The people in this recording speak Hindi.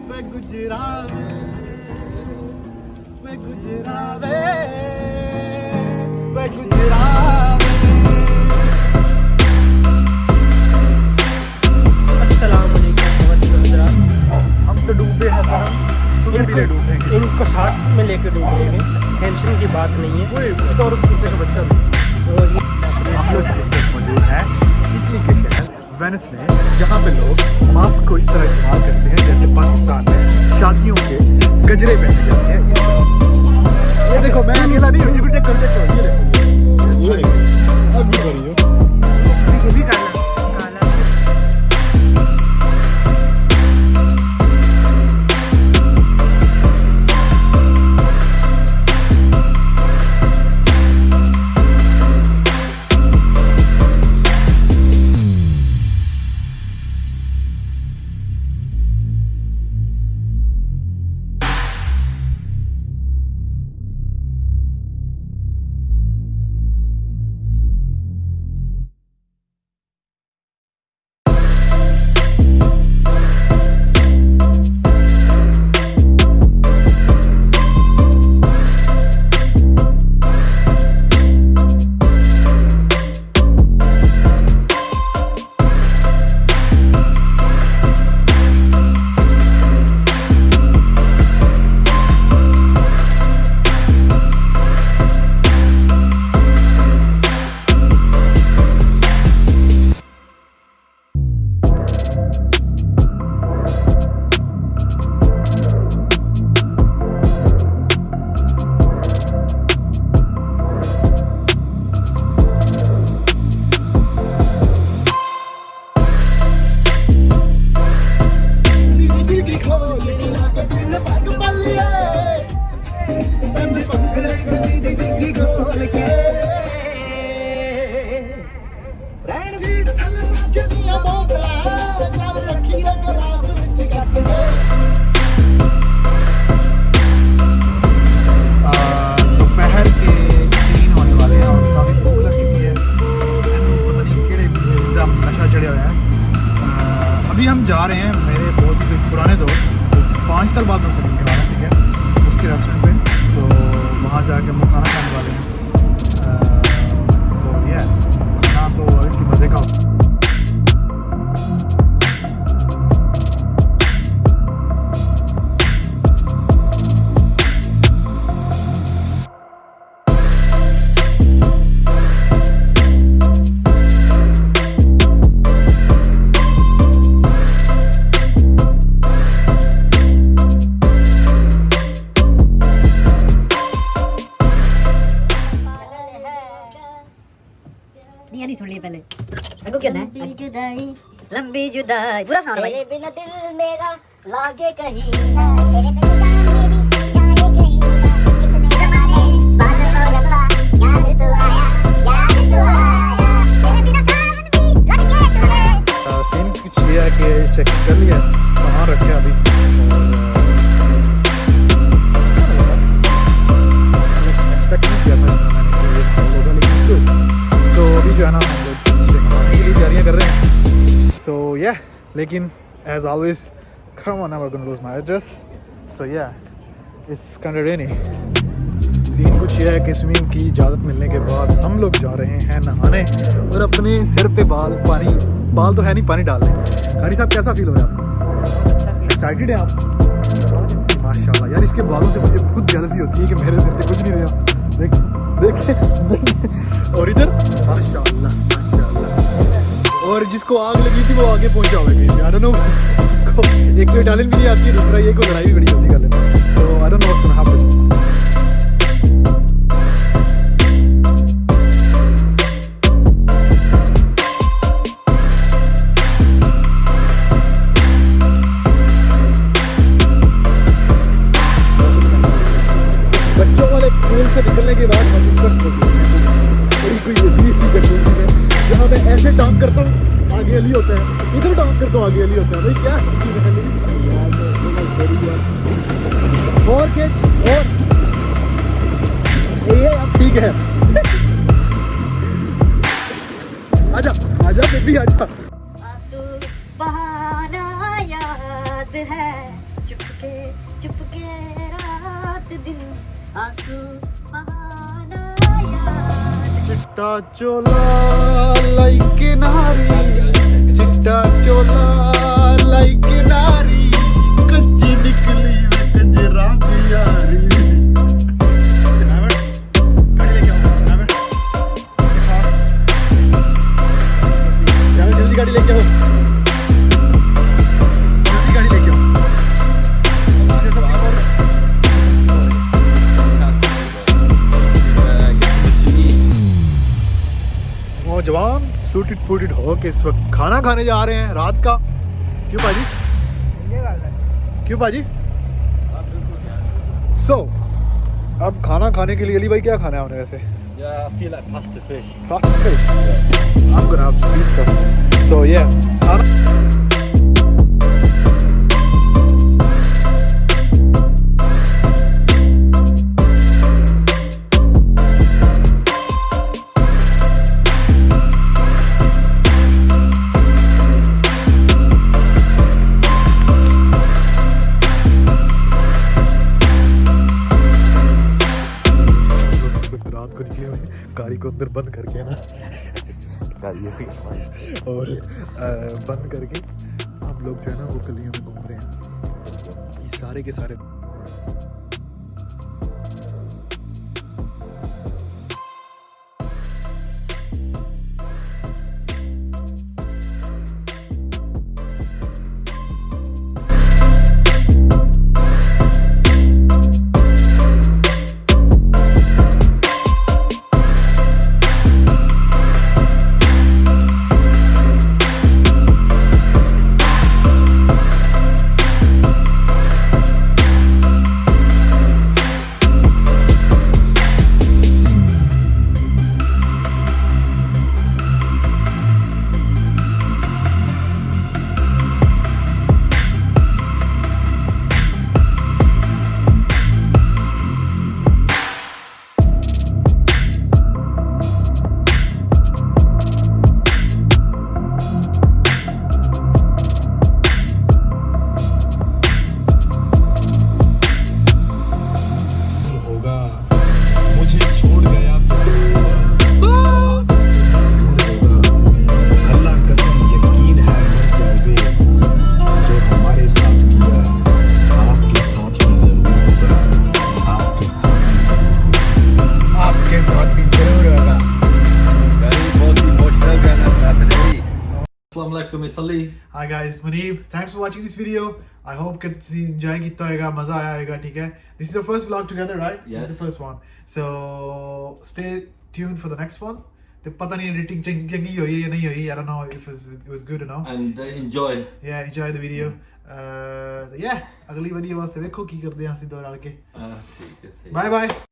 वे गुजरा वे गुजरा वे गुजरा। हम तो डूबे हैं सर, तुम्हें भी नहीं डूबेंगे। इनको साथ में लेके डूबेंगे, टेंशन की बात नहीं है। कोई और कुत्ते का बच्चा भी। हम लोग इस वक्त मौजूद हैं इटली के शहर वेनिस में, जहाँ पे लोग मास्क को इस तरह इस्तेमाल करते हैं जैसे पाकिस्तान में शादियों के गजरे पहने जाते हैं। इस तरह ये देखो, मैं अकेला नहीं हूँ, ये चेक कर देखो, ये देखो अब भी करियो, ये भी करना। अभी हम जा रहे हैं मेरे बहुत ही पुराने दोस्त 5 साल बाद मुझसे मिलने वाले हैं, ठीक है, उसके रेस्टोरेंट पे, तो वहाँ जाके हम खाना खाने वाले हैं। तो ये खाना तो इसकी मज़े का नहीं सुन लिए पहले अगो क्या है लंबी जुदाई बुरा सुना भाई। तेरे बिना दिल मेरा लागे कहीं, तेरे बिना जान मेरी जाए कहीं, कितने ज़माने बाद और रब्बा याद तो आया तेरे बिना सावन भी लगे तुझे। सीन कुछ ये है कि चेकिंग कर लिया, सामान रखे अभी, एक्सपेक्ट नहीं किया था मैंने होगा, लेकिन तो अभी जो है ना हम लोग खाने के लिए तैयारियाँ कर रहे हैं। सो या लेकिन as always come on, I'm not gonna lose my address. So yeah, it's kind of rainy. Scene कुछ ये है कि स्विमिंग की इजाज़त मिलने के बाद हम लोग जा रहे हैं नहाने और अपने सिर पे बाल तो है नहीं, पानी डाल रहे हैं। कारी साहब कैसा फील हो रहा है आपको? एक्साइटेड है आप? माशाल्लाह यार, इसके बालों से मुझे खुद जेलसी होती है कि मेरे सिर पे कुछ नहीं रहा। देखिए और इधर माशाल्लाह माशाल्लाह, और जिसको आग लगी थी वो आगे पहुंचा हुआ है। आई डोंट नो, एक तो इटालियन भी नहीं आती है, दूसरा ये को लड़ाई भी बड़ी जल्दी कर लेता है। तो I don't know what's gonna happen. बच्चों वाले स्कूल से निकलने के बाद हम कोई जहाँ मैं ऐसे टांग करता हूँ आगे अली होता है, इधर टांग करता हूँ आगे अली होता है। भाई क्या और के और ये अब ठीक है। आजा आजा बेबी आजा। बहाना है चुपके रात दिन आंसू बहाना याद चिट्टा चोला लाइक नारी, चिट्टा चोला लाइक नारी, कच्ची निकली वे कंजरा दी यारी। जल्दी गाड़ी लेके आओ, जल्दी गाड़ी लेके आओ। नौजवान सूटेड फूटेड हो के इस वक्त खाना खाने जा रहे हैं रात का। क्यों भाजी? क्यों भाजी? सो अब खाना खाने के लिए अली भाई क्या खाना है हमने वैसे? Yeah, I feel like pasta fish. Pasta fish. I'm gonna have to eat some. So yeah. रात को निकले हुए गाड़ी को अंदर बंद करके ना और बंद करके हम लोग जो है ना वो गलियों में घूम रहे हैं ये सारे के सारे। Hi guys, Muneeb. Thanks for watching this video. I hope कि enjoy किया होगा, मजा आया होगा, ठीक है? This is our first vlog together, right? Yes. This is the first one. So stay tuned for the next one. तो पता नहीं editing चंगी हुई या नहीं हुई. I don't know if it was good enough. And enjoy. Yeah, enjoy the video. Yeah, अगली वीडियो वास्ते देखो की करते हैं ਅਸੀਂ ਦੋ ਰਲ के. ठीक है सही. Bye bye.